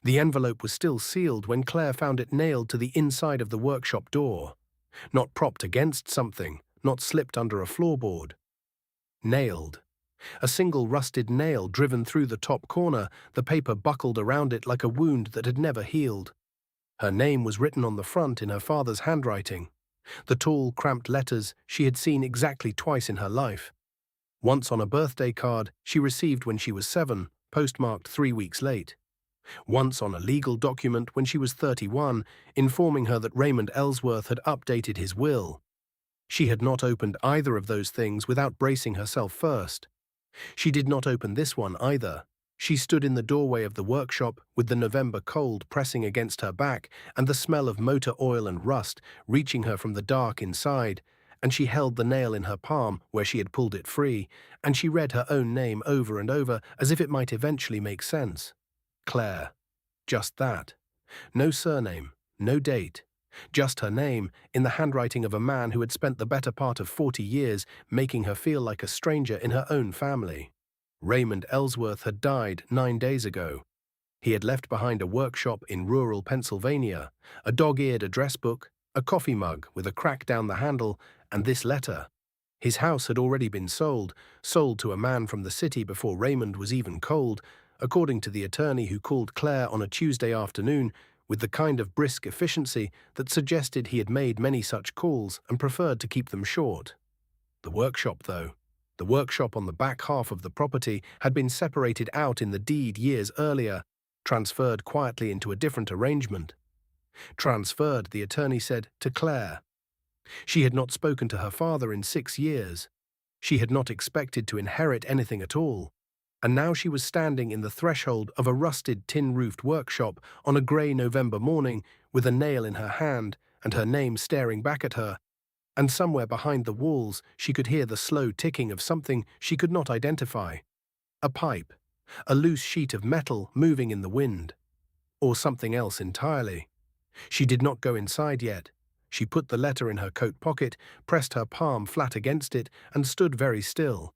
The envelope was still sealed when Claire found it nailed to the inside of the workshop door. Not propped against something, not slipped under a floorboard. Nailed. A single rusted nail driven through the top corner, the paper buckled around it like a wound that had never healed. Her name was written on the front in her father's handwriting. The tall, cramped letters she had seen exactly twice in her life. Once on a birthday card she received when she was 7, postmarked 3 weeks late. Once on a legal document when she was 31, informing her that Raymond Ellsworth had updated his will. She had not opened either of those things without bracing herself first. She did not open this one either. She stood in the doorway of the workshop with the November cold pressing against her back and the smell of motor oil and rust reaching her from the dark inside, and she held the nail in her palm where she had pulled it free, and she read her own name over and over as if it might eventually make sense. Claire. Just that. No surname, no date. Just her name, in the handwriting of a man who had spent the better part of 40 years making her feel like a stranger in her own family. Raymond Ellsworth had died 9 days ago. He had left behind a workshop in rural Pennsylvania, a dog-eared address book, a coffee mug with a crack down the handle, and this letter. His house had already been sold to a man from the city before Raymond was even cold, according to the attorney who called Claire on a Tuesday afternoon with the kind of brisk efficiency that suggested he had made many such calls and preferred to keep them short. The workshop, though. The workshop on the back half of the property had been separated out in the deed years earlier, transferred quietly into a different arrangement. Transferred, the attorney said, to Claire. She had not spoken to her father in 6 years. She had not expected to inherit anything at all. And now she was standing in the threshold of a rusted tin-roofed workshop on a grey November morning with a nail in her hand and her name staring back at her, and somewhere behind the walls she could hear the slow ticking of something she could not identify. A pipe, a loose sheet of metal moving in the wind, or something else entirely. She did not go inside yet. She put the letter in her coat pocket, pressed her palm flat against it, and stood very still.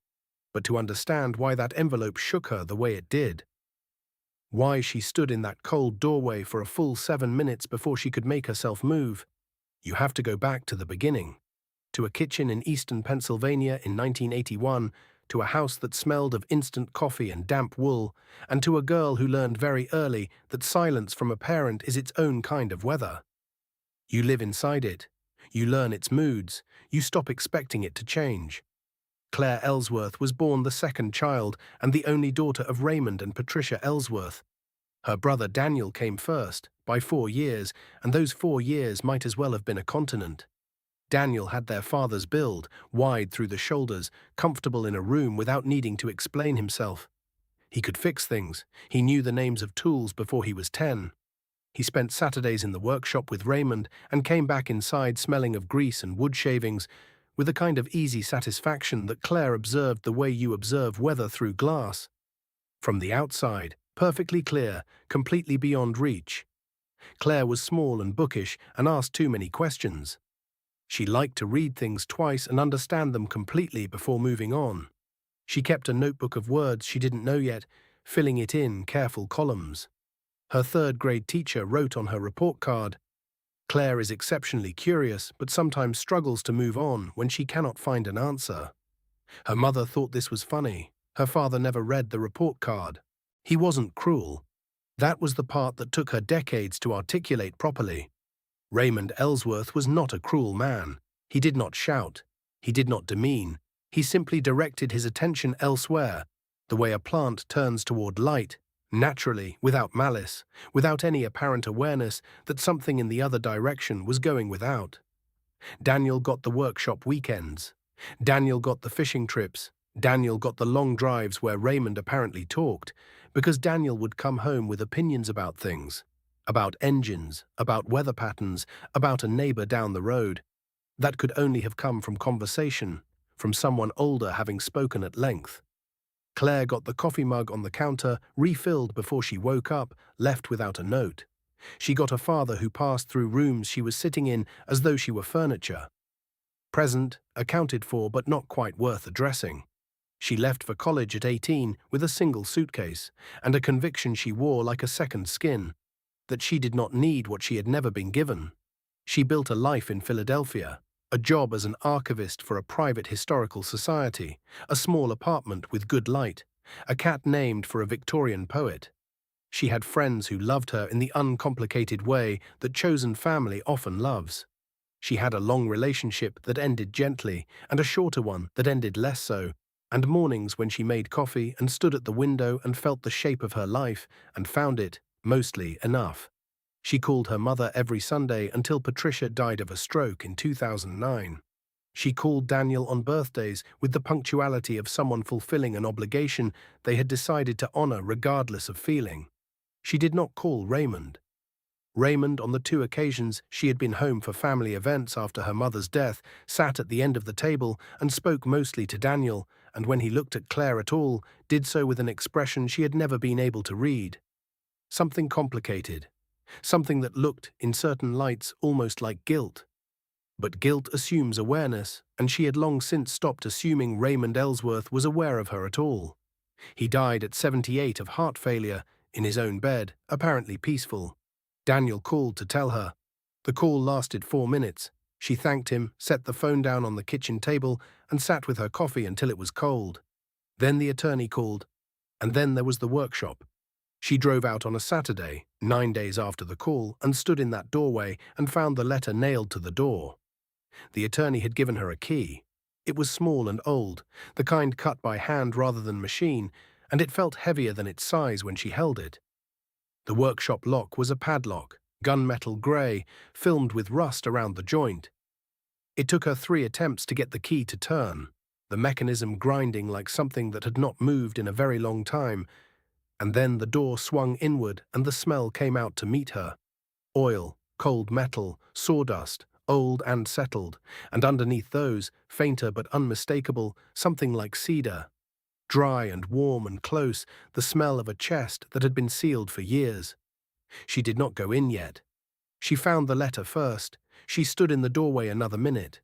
But to understand why that envelope shook her the way it did, why she stood in that cold doorway for a full 7 minutes before she could make herself move, you have to go back to the beginning. To a kitchen in eastern Pennsylvania in 1981, to a house that smelled of instant coffee and damp wool, and to a girl who learned very early that silence from a parent is its own kind of weather. You live inside it. You learn its moods. You stop expecting it to change. Claire Ellsworth was born the second child and the only daughter of Raymond and Patricia Ellsworth. Her brother Daniel came first, by 4 years, and those 4 years might as well have been a continent. Daniel had their father's build, wide through the shoulders, comfortable in a room without needing to explain himself. He could fix things. He knew the names of tools before he was 10. He spent Saturdays in the workshop with Raymond and came back inside smelling of grease and wood shavings, with a kind of easy satisfaction that Claire observed the way you observe weather through glass. From the outside, perfectly clear, completely beyond reach. Claire was small and bookish and asked too many questions. She liked to read things twice and understand them completely before moving on. She kept a notebook of words she didn't know yet, filling it in careful columns. Her 3rd-grade teacher wrote on her report card, "Claire is exceptionally curious, but sometimes struggles to move on when she cannot find an answer." Her mother thought this was funny. Her father never read the report card. He wasn't cruel. That was the part that took her decades to articulate properly. Raymond Ellsworth was not a cruel man. He did not shout. He did not demean. He simply directed his attention elsewhere, the way a plant turns toward light, naturally, without malice, without any apparent awareness that something in the other direction was going without. Daniel got the workshop weekends. Daniel got the fishing trips. Daniel got the long drives where Raymond apparently talked, because Daniel would come home with opinions about things, about engines, about weather patterns, about a neighbor down the road. That could only have come from conversation, from someone older having spoken at length. Claire got the coffee mug on the counter, refilled before she woke up, left without a note. She got a father who passed through rooms she was sitting in as though she were furniture. Present, accounted for, but not quite worth addressing. She left for college at 18 with a single suitcase and a conviction she wore like a second skin, that she did not need what she had never been given. She built a life in Philadelphia, a job as an archivist for a private historical society, a small apartment with good light, a cat named for a Victorian poet. She had friends who loved her in the uncomplicated way that chosen family often loves. She had a long relationship that ended gently and a shorter one that ended less so, and mornings when she made coffee and stood at the window and felt the shape of her life and found it, mostly, enough. She called her mother every Sunday until Patricia died of a stroke in 2009. She called Daniel on birthdays with the punctuality of someone fulfilling an obligation they had decided to honor regardless of feeling. She did not call Raymond. Raymond, on the two occasions she had been home for family events after her mother's death, sat at the end of the table and spoke mostly to Daniel, and when he looked at Claire at all, did so with an expression she had never been able to read. Something complicated. Something that looked, in certain lights, almost like guilt. But guilt assumes awareness, and she had long since stopped assuming Raymond Ellsworth was aware of her at all. He died at 78 of heart failure, in his own bed, apparently peaceful. Daniel called to tell her. The call lasted 4 minutes. She thanked him, set the phone down on the kitchen table, and sat with her coffee until it was cold. Then the attorney called, and then there was the workshop. She drove out on a Saturday, 9 days after the call, and stood in that doorway and found the letter nailed to the door. The attorney had given her a key. It was small and old, the kind cut by hand rather than machine, and it felt heavier than its size when she held it. The workshop lock was a padlock, gunmetal grey, filmed with rust around the joint. It took her 3 attempts to get the key to turn, the mechanism grinding like something that had not moved in a very long time, and then the door swung inward and the smell came out to meet her. Oil, cold metal, sawdust, old and settled, and underneath those, fainter but unmistakable, something like cedar. Dry and warm and close, the smell of a chest that had been sealed for years. She did not go in yet. She found the letter first. She stood in the doorway another minute.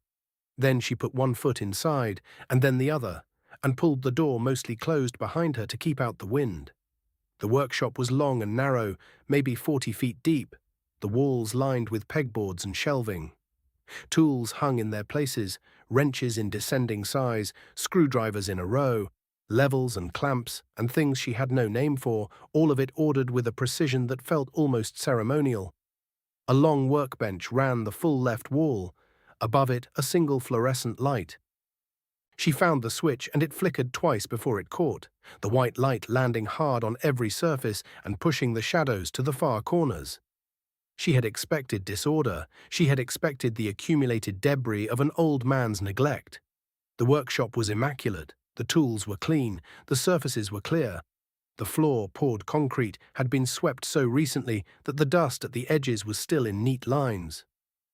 Then she put one foot inside, and then the other, and pulled the door mostly closed behind her to keep out the wind. The workshop was long and narrow, maybe 40 feet deep, the walls lined with pegboards and shelving. Tools hung in their places, wrenches in descending size, screwdrivers in a row, levels and clamps, and things she had no name for, all of it ordered with a precision that felt almost ceremonial. A long workbench ran the full left wall, above it a single fluorescent light. She found the switch and it flickered twice before it caught, the white light landing hard on every surface and pushing the shadows to the far corners. She had expected disorder. She had expected the accumulated debris of an old man's neglect. The workshop was immaculate. The tools were clean, the surfaces were clear. The floor, poured concrete, had been swept so recently that the dust at the edges was still in neat lines.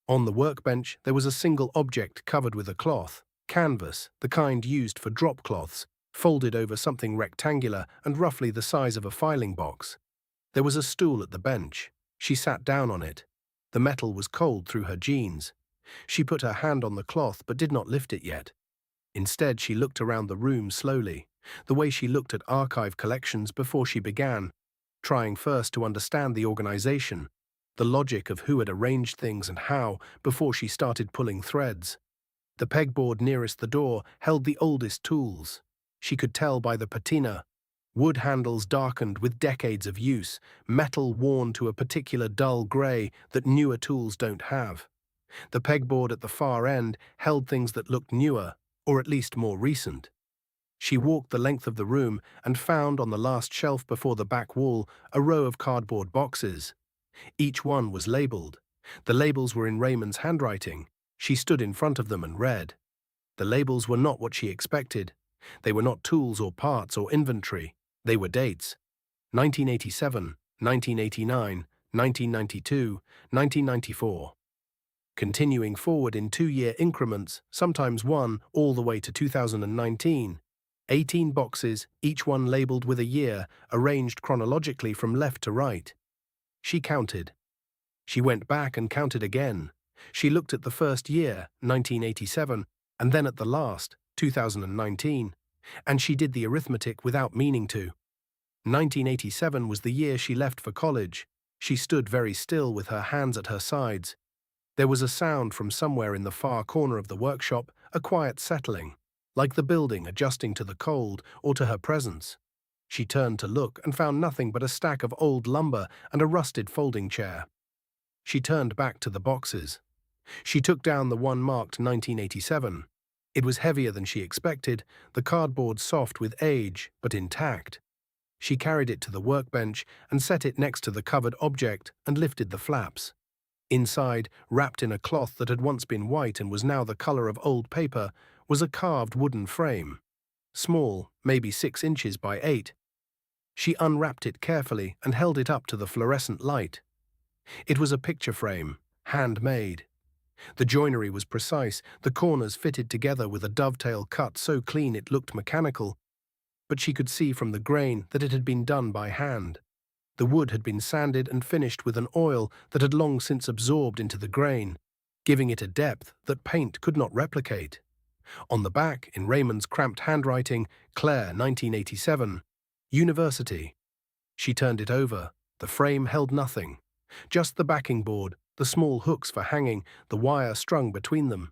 On the workbench there was a single object covered with a cloth, canvas, the kind used for drop cloths, folded over something rectangular and roughly the size of a filing box. There was a stool at the bench. She sat down on it. The metal was cold through her jeans. She put her hand on the cloth but did not lift it yet. Instead, she looked around the room slowly, the way she looked at archive collections before she began, trying first to understand the organization, the logic of who had arranged things and how, before she started pulling threads. The pegboard nearest the door held the oldest tools. She could tell by the patina. Wood handles darkened with decades of use, metal worn to a particular dull grey that newer tools don't have. The pegboard at the far end held things that looked newer, or at least more recent. She walked the length of the room and found on the last shelf before the back wall a row of cardboard boxes. Each one was labelled. The labels were in Raymond's handwriting. She stood in front of them and read. The labels were not what she expected. They were not tools or parts or inventory. They were dates. 1987, 1989, 1992, 1994. Continuing forward in 2-year increments, sometimes one, all the way to 2019. 18 boxes, each one labelled with a year, arranged chronologically from left to right. She counted. She went back and counted again. She looked at the first year, 1987, and then at the last, 2019. And she did the arithmetic without meaning to. 1987 was the year she left for college. She stood very still with her hands at her sides. There was a sound from somewhere in the far corner of the workshop, a quiet settling, like the building adjusting to the cold or to her presence. She turned to look and found nothing but a stack of old lumber and a rusted folding chair. She turned back to the boxes. She took down the one marked 1987. It was heavier than she expected, the cardboard soft with age, but intact. She carried it to the workbench and set it next to the covered object and lifted the flaps. Inside, wrapped in a cloth that had once been white and was now the color of old paper, was a carved wooden frame. Small, maybe 6 inches by 8. She unwrapped it carefully and held it up to the fluorescent light. It was a picture frame, handmade. The joinery was precise, the corners fitted together with a dovetail cut so clean it looked mechanical, but she could see from the grain that it had been done by hand. The wood had been sanded and finished with an oil that had long since absorbed into the grain, giving it a depth that paint could not replicate. On the back, in Raymond's cramped handwriting, Claire, 1987, University. She turned it over. The frame held nothing. Just the backing board, the small hooks for hanging, the wire strung between them.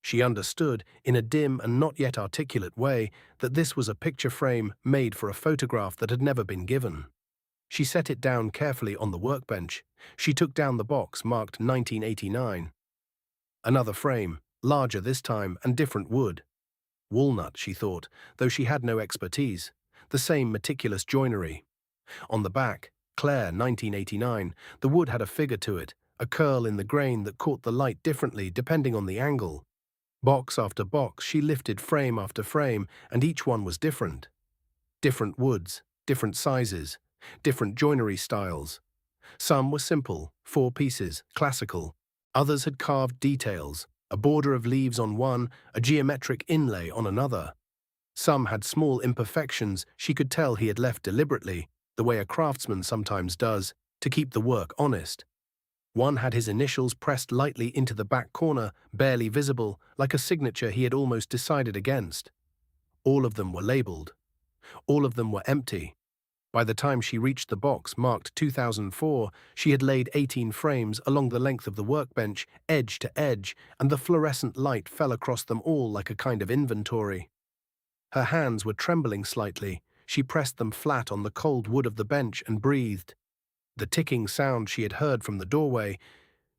She understood, in a dim and not yet articulate way, that this was a picture frame made for a photograph that had never been given. She set it down carefully on the workbench. She took down the box marked 1989. Another frame, larger this time and different wood. Walnut, she thought, though she had no expertise. The same meticulous joinery. On the back, Claire, 1989, the wood had a figure to it, a curl in the grain that caught the light differently depending on the angle. Box after box, she lifted frame after frame, and each one was different. Different woods, different sizes, different joinery styles. Some were simple, 4 pieces, classical. Others had carved details, a border of leaves on one, a geometric inlay on another. Some had small imperfections she could tell he had left deliberately, the way a craftsman sometimes does, to keep the work honest. One had his initials pressed lightly into the back corner, barely visible, like a signature he had almost decided against. All of them were labeled. All of them were empty. By the time she reached the box marked 2004, she had laid 18 frames along the length of the workbench, edge to edge, and the fluorescent light fell across them all like a kind of inventory. Her hands were trembling slightly. She pressed them flat on the cold wood of the bench and breathed. The ticking sound she had heard from the doorway,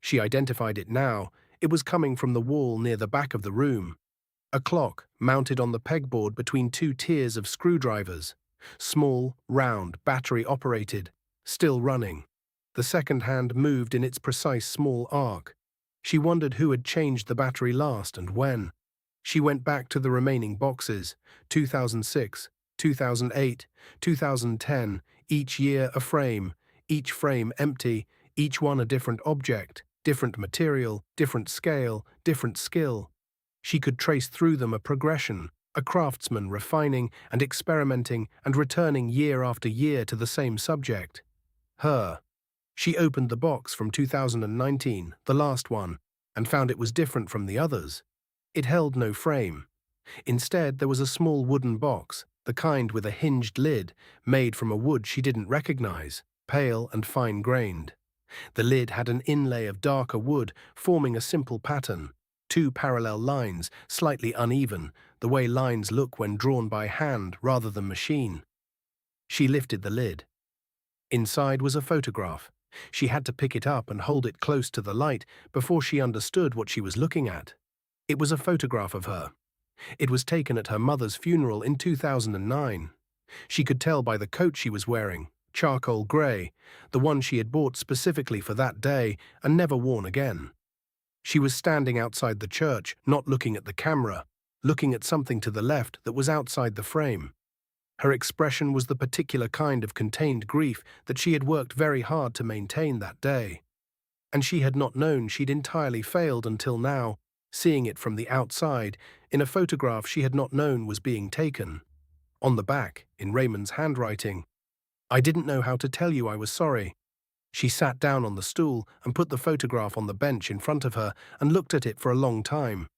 she identified it now. It was coming from the wall near the back of the room. A clock mounted on the pegboard between 2 tiers of screwdrivers. Small, round, battery-operated, still running. The second hand moved in its precise small arc. She wondered who had changed the battery last and when. She went back to the remaining boxes, 2006, 2008, 2010, each year a frame, each frame empty, each one a different object, different material, different scale, different skill. She could trace through them a progression, a craftsman refining and experimenting and returning year after year to the same subject. Her. She opened the box from 2019, the last one, and found it was different from the others. It held no frame. Instead, there was a small wooden box, the kind with a hinged lid, made from a wood she didn't recognize, pale and fine-grained. The lid had an inlay of darker wood, forming a simple pattern. 2 parallel lines, slightly uneven, the way lines look when drawn by hand rather than machine. She lifted the lid. Inside was a photograph. She had to pick it up and hold it close to the light before she understood what she was looking at. It was a photograph of her. It was taken at her mother's funeral in 2009. She could tell by the coat she was wearing, charcoal grey, the one she had bought specifically for that day and never worn again. She was standing outside the church, not looking at the camera, looking at something to the left that was outside the frame. Her expression was the particular kind of contained grief that she had worked very hard to maintain that day. And she had not known she'd entirely failed until now, seeing it from the outside, in a photograph she had not known was being taken. On the back, in Raymond's handwriting, "I didn't know how to tell you I was sorry." She sat down on the stool and put the photograph on the bench in front of her and looked at it for a long time.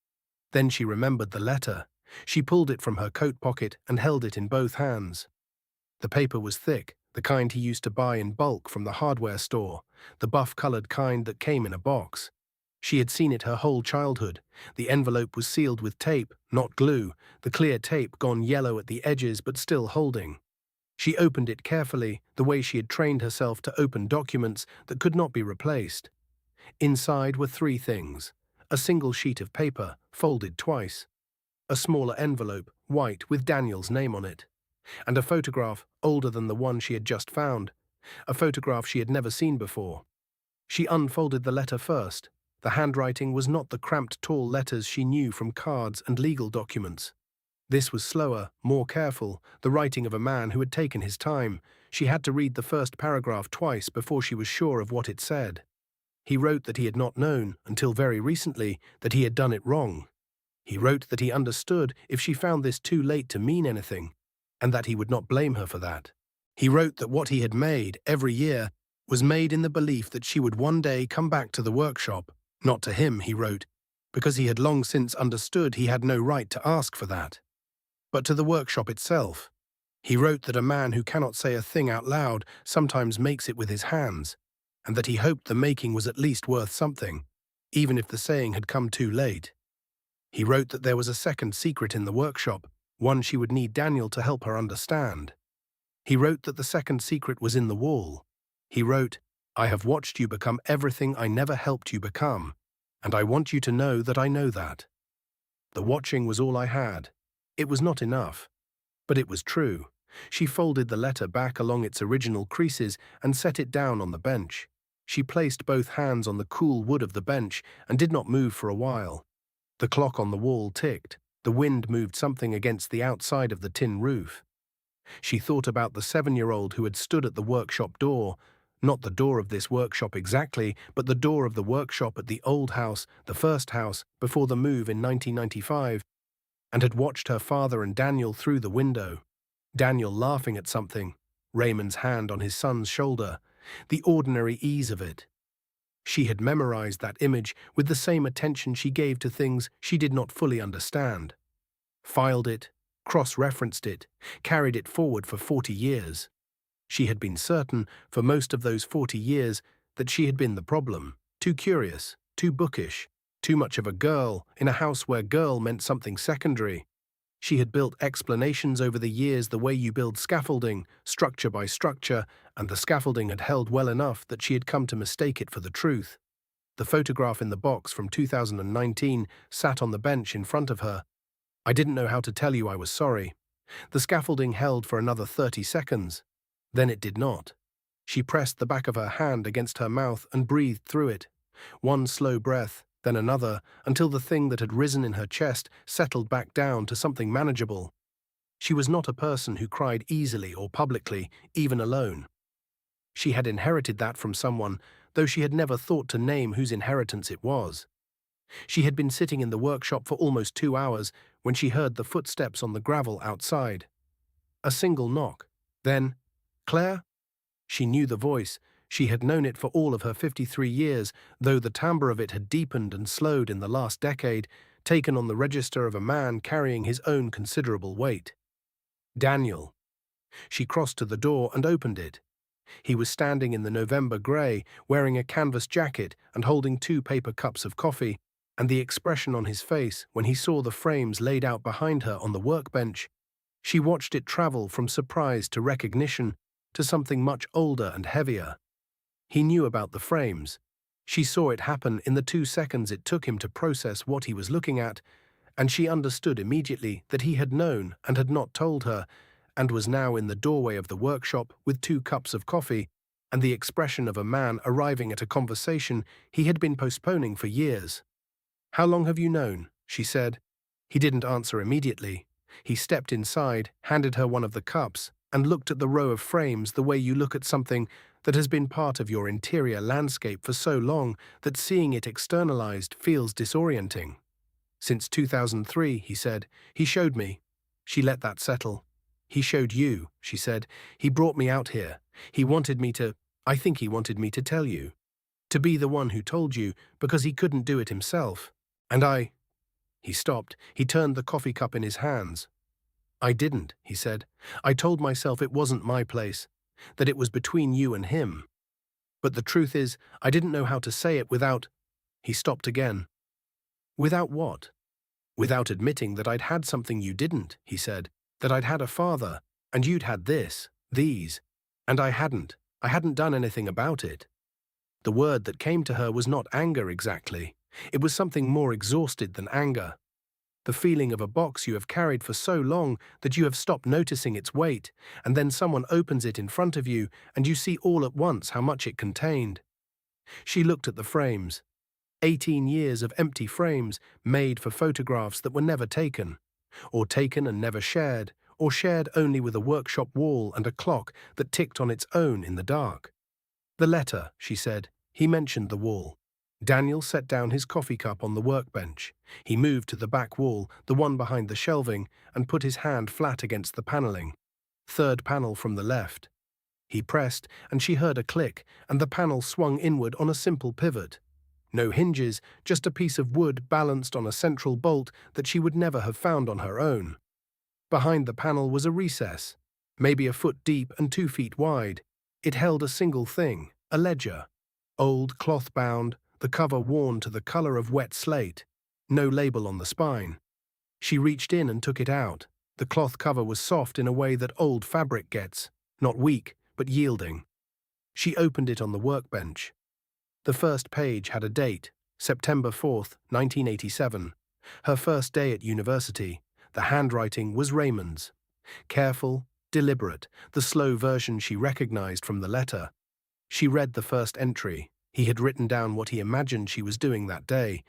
Then she remembered the letter. She pulled it from her coat pocket and held it in both hands. The paper was thick, the kind he used to buy in bulk from the hardware store, the buff-colored kind that came in a box. She had seen it her whole childhood. The envelope was sealed with tape, not glue, the clear tape gone yellow at the edges but still holding. She opened it carefully, the way she had trained herself to open documents that could not be replaced. Inside were three things: a single sheet of paper, folded twice, a smaller envelope, white, with Daniel's name on it, and a photograph older than the one she had just found, a photograph she had never seen before. She unfolded the letter first. The handwriting was not the cramped tall letters she knew from cards and legal documents. This was slower, more careful, the writing of a man who had taken his time. She had to read the first paragraph twice before she was sure of what it said. He wrote that he had not known, until very recently, that he had done it wrong. He wrote that he understood if she found this too late to mean anything, and that he would not blame her for that. He wrote that what he had made, every year, was made in the belief that she would one day come back to the workshop. Not to him, he wrote, because he had long since understood he had no right to ask for that, but to the workshop itself. He wrote that a man who cannot say a thing out loud sometimes makes it with his hands, and that he hoped the making was at least worth something, even if the saying had come too late. He wrote that there was a second secret in the workshop, one she would need Daniel to help her understand. He wrote that the second secret was in the wall. He wrote, "I have watched you become everything I never helped you become, and I want you to know that I know that." The watching was all I had. It was not enough. But it was true. She folded the letter back along its original creases and set it down on the bench. She placed both hands on the cool wood of the bench and did not move for a while. The clock on the wall ticked. The wind moved something against the outside of the tin roof. She thought about the 7-year-old who had stood at the workshop door, not the door of this workshop exactly, but the door of the workshop at the old house, the first house, before the move in 1995, and had watched her father and Daniel through the window. Daniel laughing at something, Raymond's hand on his son's shoulder, the ordinary ease of it. She had memorized that image with the same attention she gave to things she did not fully understand. Filed it, cross-referenced it, carried it forward for 40 years. She had been certain, for most of those 40 years, that she had been the problem, too curious, too bookish, too much of a girl in a house where girl meant something secondary. She had built explanations over the years the way you build scaffolding, structure by structure, and the scaffolding had held well enough that she had come to mistake it for the truth. The photograph in the box from 2019 sat on the bench in front of her. "I didn't know how to tell you I was sorry." The scaffolding held for another 30 seconds. Then it did not. She pressed the back of her hand against her mouth and breathed through it. One slow breath, then another, until the thing that had risen in her chest settled back down to something manageable. She was not a person who cried easily or publicly, even alone. She had inherited that from someone, though she had never thought to name whose inheritance it was. She had been sitting in the workshop for almost 2 hours when she heard the footsteps on the gravel outside. A single knock. Then, "Claire?" She knew the voice. She had known it for all of her 53 years, though the timbre of it had deepened and slowed in the last decade, taken on the register of a man carrying his own considerable weight. Daniel. She crossed to the door and opened it. He was standing in the November grey, wearing a canvas jacket and holding 2 paper cups of coffee, and the expression on his face when he saw the frames laid out behind her on the workbench. She watched it travel from surprise to recognition to something much older and heavier. He knew about the frames. She saw it happen in the 2 seconds it took him to process what he was looking at, and she understood immediately that he had known and had not told her, and was now in the doorway of the workshop with 2 cups of coffee and the expression of a man arriving at a conversation he had been postponing for years. "How long have you known?" she said. He didn't answer immediately. He stepped inside, handed her one of the cups, and looked at the row of frames the way you look at something that has been part of your interior landscape for so long that seeing it externalized feels disorienting. "Since 2003, he said. "He showed me." She let that settle. "He showed you," she said. "He brought me out here. He wanted me to, I think he wanted me to tell you. To be the one who told you, because he couldn't do it himself. And He stopped. He turned the coffee cup in his hands. I didn't, he said. I told myself it wasn't my place, that it was between you and him. But the truth is, I didn't know how to say it without… He stopped again. Without what? Without admitting that I'd had something you didn't, he said. That I'd had a father, and you'd had this, these. And I hadn't. I hadn't done anything about it. The word that came to her was not anger exactly. It was something more exhausted than anger. The feeling of a box you have carried for so long that you have stopped noticing its weight, and then someone opens it in front of you and you see all at once how much it contained. She looked at the frames. 18 years of empty frames made for photographs that were never taken, or taken and never shared, or shared only with a workshop wall and a clock that ticked on its own in the dark. The letter, she said. He mentioned the wall. Daniel set down his coffee cup on the workbench. He moved to the back wall, the one behind the shelving, and put his hand flat against the paneling. Third panel from the left. He pressed, and she heard a click, and the panel swung inward on a simple pivot. No hinges, just a piece of wood balanced on a central bolt that she would never have found on her own. Behind the panel was a recess, maybe a foot deep and 2 feet wide. It held a single thing, a ledger. Old, cloth-bound, the cover worn to the color of wet slate. No label on the spine. She reached in and took it out. The cloth cover was soft in a way that old fabric gets, not weak, but yielding. She opened it on the workbench. The first page had a date, September 4th, 1987. Her first day at university. The handwriting was Raymond's. Careful, deliberate, the slow version she recognized from the letter. She read the first entry. He had written down what he imagined she was doing that day,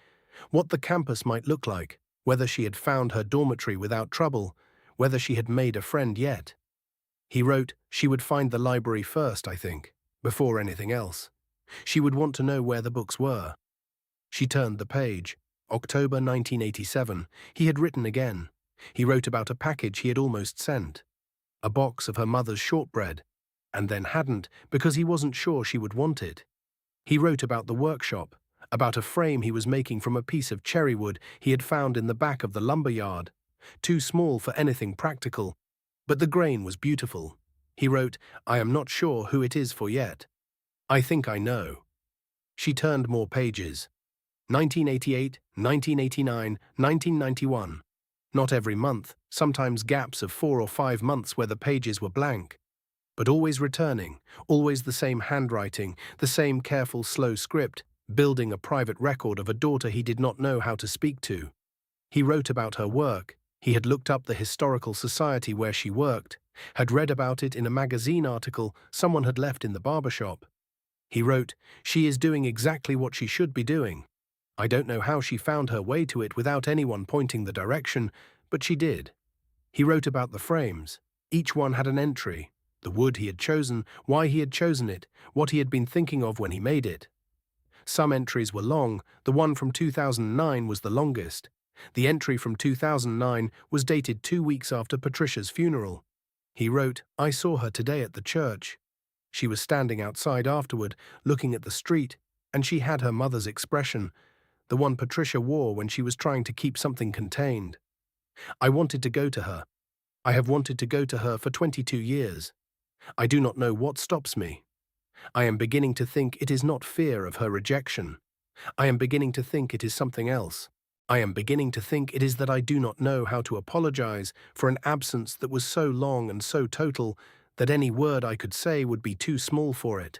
what the campus might look like, whether she had found her dormitory without trouble, whether she had made a friend yet. He wrote she would find the library first, I think, before anything else. She would want to know where the books were. She turned the page. October 1987. He had written again. He wrote about a package he had almost sent. A box of her mother's shortbread, and then hadn't because he wasn't sure she would want it. He wrote about the workshop, about a frame he was making from a piece of cherry wood he had found in the back of the lumber yard, too small for anything practical, but the grain was beautiful. He wrote, I am not sure who it is for yet. I think I know. She turned more pages. 1988, 1989, 1991. Not every month, sometimes gaps of 4 or 5 months where the pages were blank. But always returning, always the same handwriting, the same careful, slow script, building a private record of a daughter he did not know how to speak to. He wrote about her work. He had looked up the historical society where she worked, had read about it in a magazine article someone had left in the barbershop. He wrote, she is doing exactly what she should be doing. I don't know how she found her way to it without anyone pointing the direction, but she did. He wrote about the frames. Each one had an entry. The wood he had chosen, why he had chosen it, what he had been thinking of when he made it. Some entries were long. The one from 2009 was the longest. The entry from 2009 was dated 2 weeks after Patricia's funeral. He wrote, I saw her today at the church. She was standing outside afterward, looking at the street, and she had her mother's expression, the one Patricia wore when she was trying to keep something contained. I wanted to go to her. I have wanted to go to her for 22 years. I do not know what stops me. I am beginning to think it is not fear of her rejection. I am beginning to think it is something else. I am beginning to think it is that I do not know how to apologize for an absence that was so long and so total that any word I could say would be too small for it.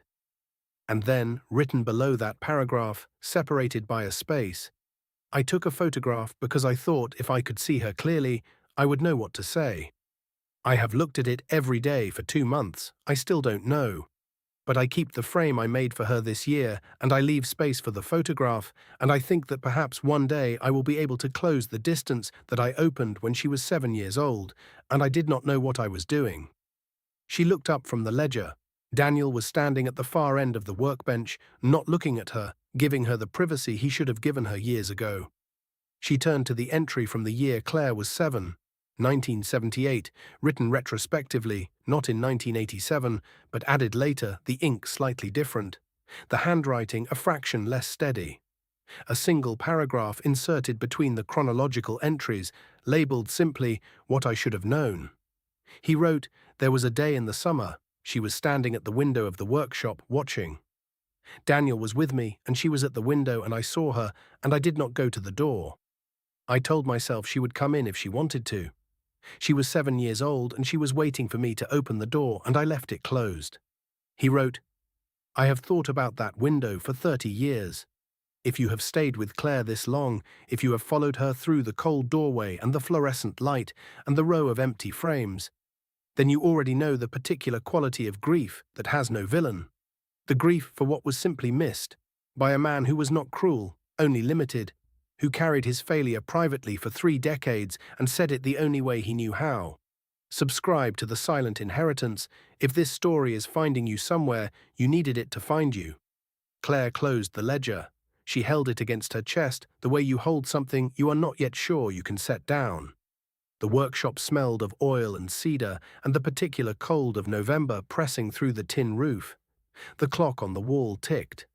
And then, written below that paragraph, separated by a space, I took a photograph because I thought if I could see her clearly, I would know what to say. I have looked at it every day for 2 months. I still don't know. But I keep the frame I made for her this year, and I leave space for the photograph, and I think that perhaps one day I will be able to close the distance that I opened when she was 7 years old, and I did not know what I was doing. She looked up from the ledger. Daniel was standing at the far end of the workbench, not looking at her, giving her the privacy he should have given her years ago. She turned to the entry from the year Claire was 7, 1978, written retrospectively, not in 1987, but added later, the ink slightly different, the handwriting a fraction less steady. A single paragraph inserted between the chronological entries, labeled simply, "What I should have known." He wrote, "There was a day in the summer. She was standing at the window of the workshop, watching. Daniel was with me, and she was at the window, and I saw her, and I did not go to the door. I told myself she would come in if she wanted to. She was 7 years old, and she was waiting for me to open the door, and I left it closed." He wrote, "I have thought about that window for 30 years. If you have stayed with Claire this long, if you have followed her through the cold doorway and the fluorescent light and the row of empty frames, then you already know the particular quality of grief that has no villain. The grief for what was simply missed, by a man who was not cruel, only limited, who carried his failure privately for 3 decades and said it the only way he knew how. Subscribe to The Silent Inheritance. If this story is finding you somewhere, you needed it to find you." Claire closed the ledger. She held it against her chest, the way you hold something you are not yet sure you can set down. The workshop smelled of oil and cedar and the particular cold of November pressing through the tin roof. The clock on the wall ticked.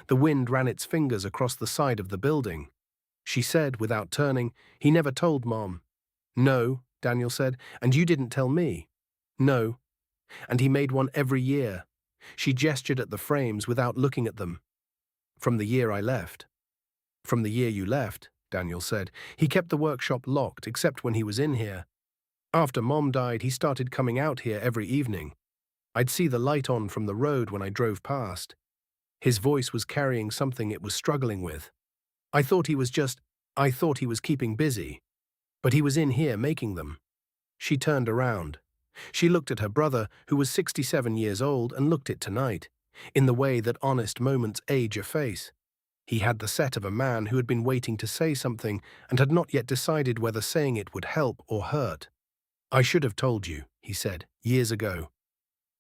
The wind ran its fingers across the side of the building. She said, without turning, "He never told Mom." "No," Daniel said, "and you didn't tell me." "No." "And he made one every year." She gestured at the frames without looking at them. "From the year I left." "From the year you left," Daniel said. "He kept the workshop locked except when he was in here. After Mom died, he started coming out here every evening. I'd see the light on from the road when I drove past. His voice was carrying something it was struggling with. I thought he was keeping busy. But he was in here making them." She turned around. She looked at her brother, who was 67 years old, and looked it tonight, in the way that honest moments age a face. He had the set of a man who had been waiting to say something and had not yet decided whether saying it would help or hurt. "I should have told you," he said, "years ago."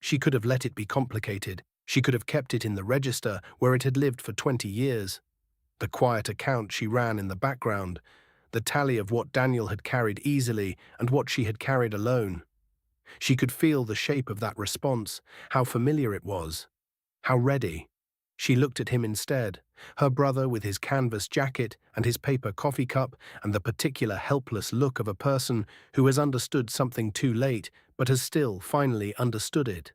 She could have let it be complicated. She could have kept it in the register where it had lived for 20 years. The quiet account she ran in the background, the tally of what Daniel had carried easily and what she had carried alone. She could feel the shape of that response, how familiar it was, how ready. She looked at him instead, her brother with his canvas jacket and his paper coffee cup and the particular helpless look of a person who has understood something too late but has still finally understood it.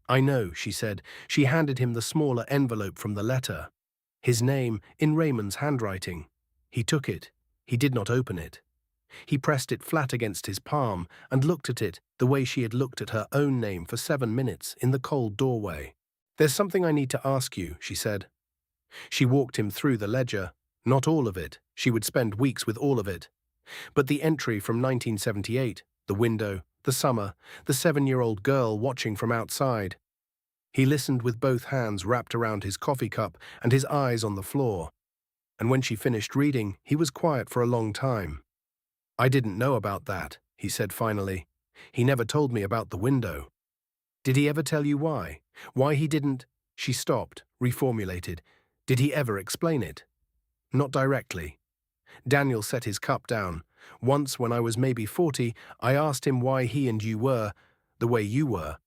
"I know," she said. She handed him the smaller envelope from the letter. His name in Raymond's handwriting. He took it. He did not open it. He pressed it flat against his palm and looked at it the way she had looked at her own name for 7 minutes in the cold doorway. "There's something I need to ask you," she said. She walked him through the ledger. Not all of it. She would spend weeks with all of it. But the entry from 1978, the window, the summer, the 7-year-old girl watching from outside. He listened with both hands wrapped around his coffee cup and his eyes on the floor. And when she finished reading, he was quiet for a long time. "I didn't know about that," he said finally. "He never told me about the window." "Did he ever tell you why? Why he didn't—" She stopped, reformulated. "Did he ever explain it?" "Not directly." Daniel set his cup down. "Once, when I was maybe 40, I asked him why he and you were the way you were.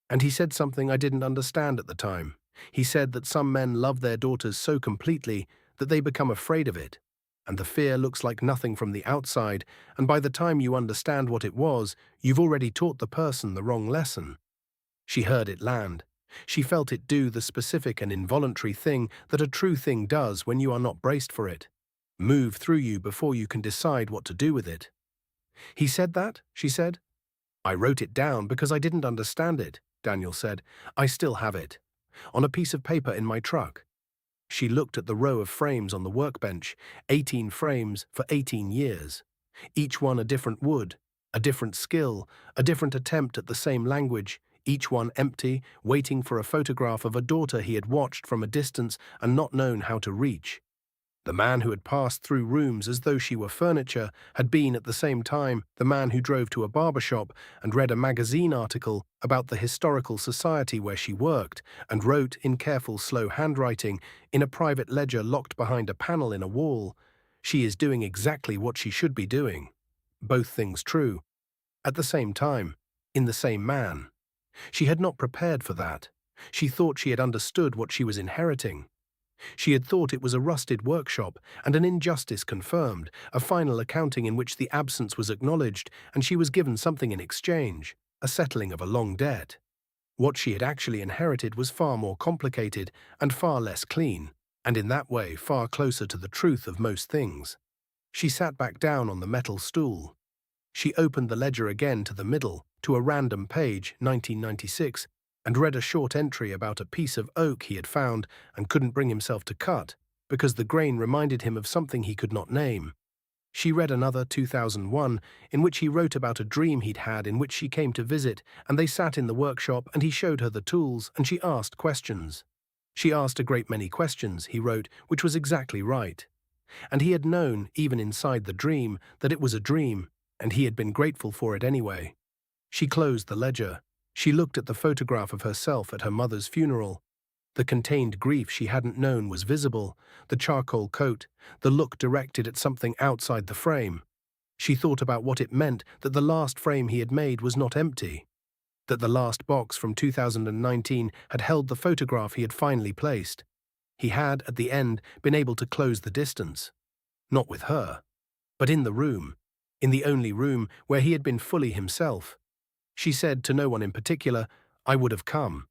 And he said something I didn't understand at the time. He said that some men love their daughters so completely that they become afraid of it. And the fear looks like nothing from the outside, and by the time you understand what it was, you've already taught the person the wrong lesson." She heard it land. She felt it do the specific and involuntary thing that a true thing does when you are not braced for it. Move through you before you can decide what to do with it. "He said that?" she said. "I wrote it down because I didn't understand it," Daniel said. "I still have it. On a piece of paper in my truck." She looked at the row of frames on the workbench, 18 frames for 18 years. Each one a different wood, a different skill, a different attempt at the same language, each one empty, waiting for a photograph of a daughter he had watched from a distance and not known how to reach. The man who had passed through rooms as though she were furniture had been, at the same time, the man who drove to a barber shop and read a magazine article about the historical society where she worked and wrote, in careful, slow handwriting, in a private ledger locked behind a panel in a wall, "She is doing exactly what she should be doing." Both things true. At the same time, in the same man. She had not prepared for that. She thought she had understood what she was inheriting. She had thought it was a rusted workshop and an injustice confirmed, a final accounting in which the absence was acknowledged and she was given something in exchange, a settling of a long debt. What she had actually inherited was far more complicated and far less clean, and in that way far closer to the truth of most things. She sat back down on the metal stool. She opened the ledger again to the middle, to a random page, 1996, and read a short entry about a piece of oak he had found and couldn't bring himself to cut, because the grain reminded him of something he could not name. She read another, 2001, in which he wrote about a dream he'd had in which she came to visit, and they sat in the workshop and he showed her the tools and she asked questions. She asked a great many questions, he wrote, which was exactly right. And he had known, even inside the dream, that it was a dream, and he had been grateful for it anyway. She closed the ledger. She looked at the photograph of herself at her mother's funeral. The contained grief she hadn't known was visible, the charcoal coat, the look directed at something outside the frame. She thought about what it meant that the last frame he had made was not empty, that the last box from 2019 had held the photograph he had finally placed. He had, at the end, been able to close the distance. Not with her, but in the room, in the only room where he had been fully himself. She said to no one in particular, "I would have come."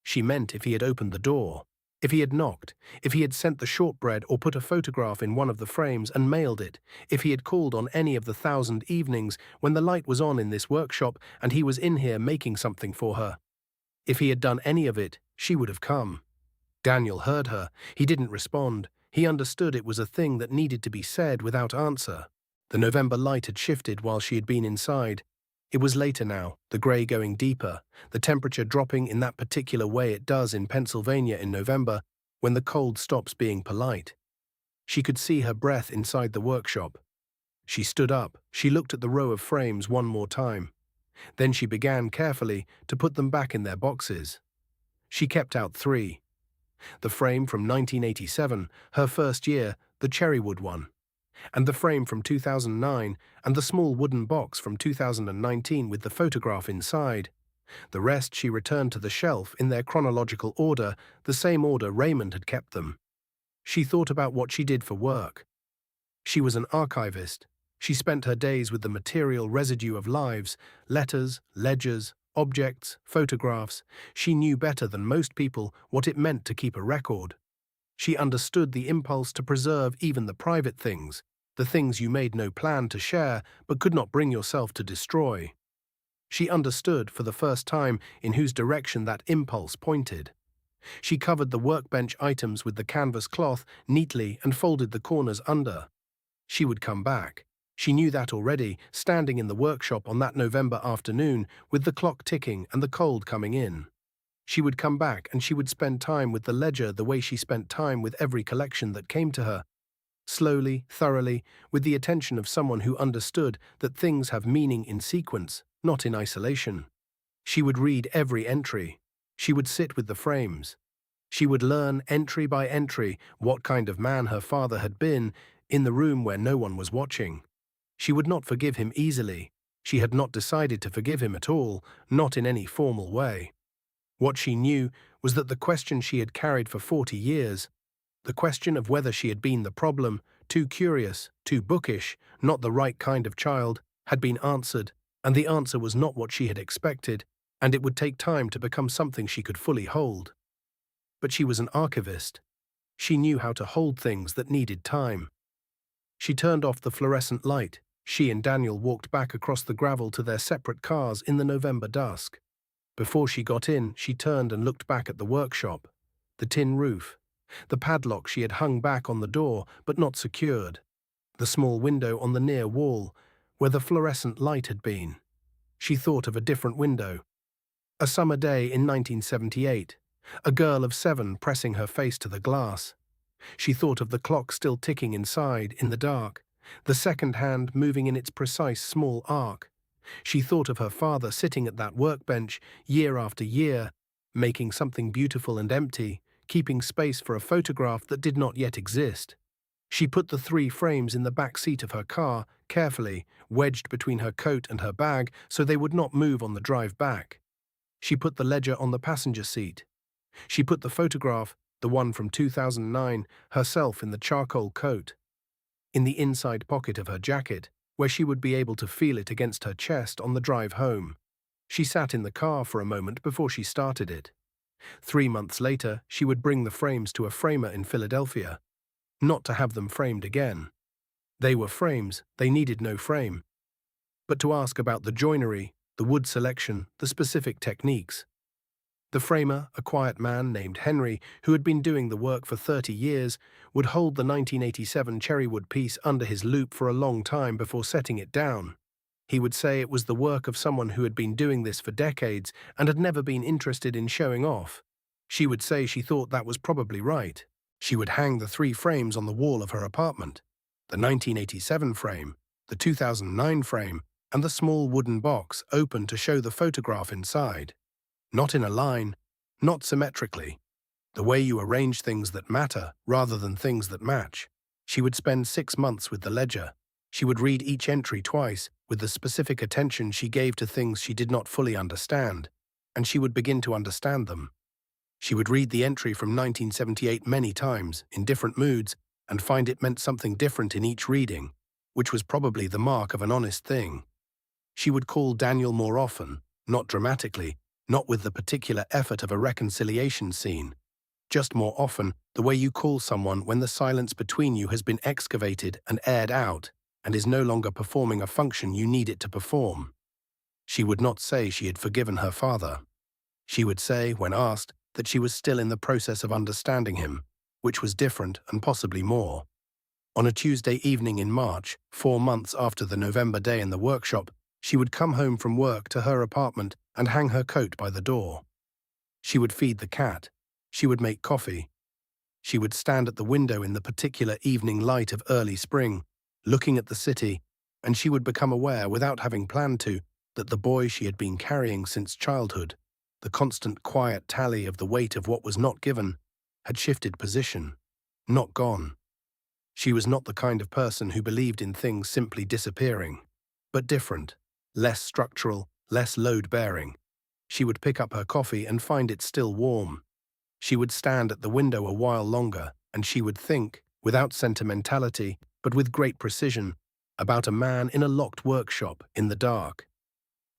She meant if he had opened the door, if he had knocked, if he had sent the shortbread or put a photograph in one of the frames and mailed it, if he had called on any of the 1,000 evenings when the light was on in this workshop and he was in here making something for her. If he had done any of it, she would have come. Daniel heard her. He didn't respond. He understood it was a thing that needed to be said without answer. The November light had shifted while she had been inside. It was later now, the grey going deeper, the temperature dropping in that particular way it does in Pennsylvania in November, when the cold stops being polite. She could see her breath inside the workshop. She stood up, she looked at the row of frames one more time. Then she began carefully to put them back in their boxes. She kept out 3. The frame from 1987, her first year, the cherrywood one, and the frame from 2009, and the small wooden box from 2019 with the photograph inside. The rest she returned to the shelf in their chronological order, the same order Raymond had kept them. She thought about what she did for work. She was an archivist. She spent her days with the material residue of lives, letters, ledgers, objects, photographs. She knew better than most people what it meant to keep a record. She understood the impulse to preserve even the private things, the things you made no plan to share but could not bring yourself to destroy. She understood, for the first time, in whose direction that impulse pointed. She covered the workbench items with the canvas cloth neatly and folded the corners under. She would come back. She knew that already, standing in the workshop on that November afternoon, with the clock ticking and the cold coming in. She would come back and she would spend time with the ledger the way she spent time with every collection that came to her. Slowly, thoroughly, with the attention of someone who understood that things have meaning in sequence, not in isolation. She would read every entry. She would sit with the frames. She would learn entry by entry what kind of man her father had been in the room where no one was watching. She would not forgive him easily. She had not decided to forgive him at all, not in any formal way. What she knew was that the question she had carried for 40 years, the question of whether she had been the problem, too curious, too bookish, not the right kind of child, had been answered, and the answer was not what she had expected, and it would take time to become something she could fully hold. But she was an archivist. She knew how to hold things that needed time. She turned off the fluorescent light. She and Daniel walked back across the gravel to their separate cars in the November dusk. Before she got in, she turned and looked back at the workshop, the tin roof, the padlock she had hung back on the door but not secured, the small window on the near wall where the fluorescent light had been. She thought of a different window. A summer day in 1978, a girl of 7 pressing her face to the glass. She thought of the clock still ticking inside, in the dark, the second hand moving in its precise small arc. She thought of her father sitting at that workbench year after year, making something beautiful and empty, keeping space for a photograph that did not yet exist. She put the 3 frames in the back seat of her car, carefully, wedged between her coat and her bag so they would not move on the drive back. She put the ledger on the passenger seat. She put the photograph, the one from 2009, herself in the charcoal coat. In the inside pocket of her jacket, where she would be able to feel it against her chest on the drive home. She sat in the car for a moment before she started it. 3 months later, she would bring the frames to a framer in Philadelphia, not to have them framed again. They were frames, they needed no frame. But to ask about the joinery, the wood selection, the specific techniques. The framer, a quiet man named Henry, who had been doing the work for 30 years, would hold the 1987 cherrywood piece under his loupe for a long time before setting it down. He would say it was the work of someone who had been doing this for decades and had never been interested in showing off. She would say she thought that was probably right. She would hang the 3 frames on the wall of her apartment: the 1987 frame, the 2009 frame, and the small wooden box open to show the photograph inside. Not in a line, not symmetrically. The way you arrange things that matter rather than things that match. She would spend 6 months with the ledger. She would read each entry twice with the specific attention she gave to things she did not fully understand, and she would begin to understand them. She would read the entry from 1978 many times, in different moods, and find it meant something different in each reading, which was probably the mark of an honest thing. She would call Daniel more often, not dramatically, not with the particular effort of a reconciliation scene, just more often, the way you call someone when the silence between you has been excavated and aired out and is no longer performing a function you need it to perform. She would not say she had forgiven her father. She would say, when asked, that she was still in the process of understanding him, which was different and possibly more. On a Tuesday evening in March, 4 months after the November day in the workshop, she would come home from work to her apartment and hang her coat by the door. She would feed the cat. She would make coffee. She would stand at the window in the particular evening light of early spring, looking at the city, and she would become aware, without having planned to, that the boy she had been carrying since childhood, the constant quiet tally of the weight of what was not given, had shifted position, not gone. She was not the kind of person who believed in things simply disappearing, but different, less structural, less load-bearing. She would pick up her coffee and find it still warm. She would stand at the window a while longer, and she would think, without sentimentality, but with great precision, about a man in a locked workshop in the dark,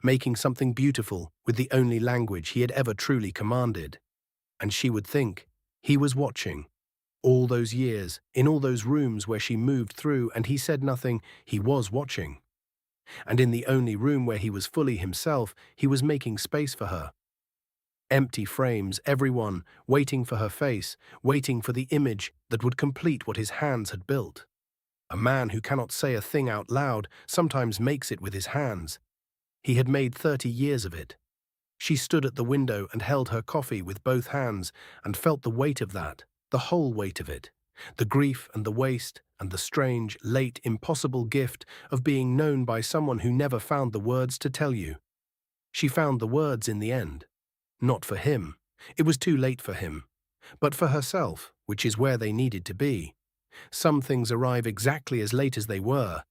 making something beautiful with the only language he had ever truly commanded. And she would think, he was watching. All those years, in all those rooms where she moved through and he said nothing, he was watching. And in the only room where he was fully himself, he was making space for her. Empty frames, everyone, waiting for her face, waiting for the image that would complete what his hands had built. A man who cannot say a thing out loud sometimes makes it with his hands. He had made 30 years of it. She stood at the window and held her coffee with both hands and felt the weight of that, the whole weight of it, the grief and the waste and the strange, late, impossible gift of being known by someone who never found the words to tell you. She found the words in the end. Not for him. It was too late for him. But for herself, which is where they needed to be. Some things arrive exactly as late as they were,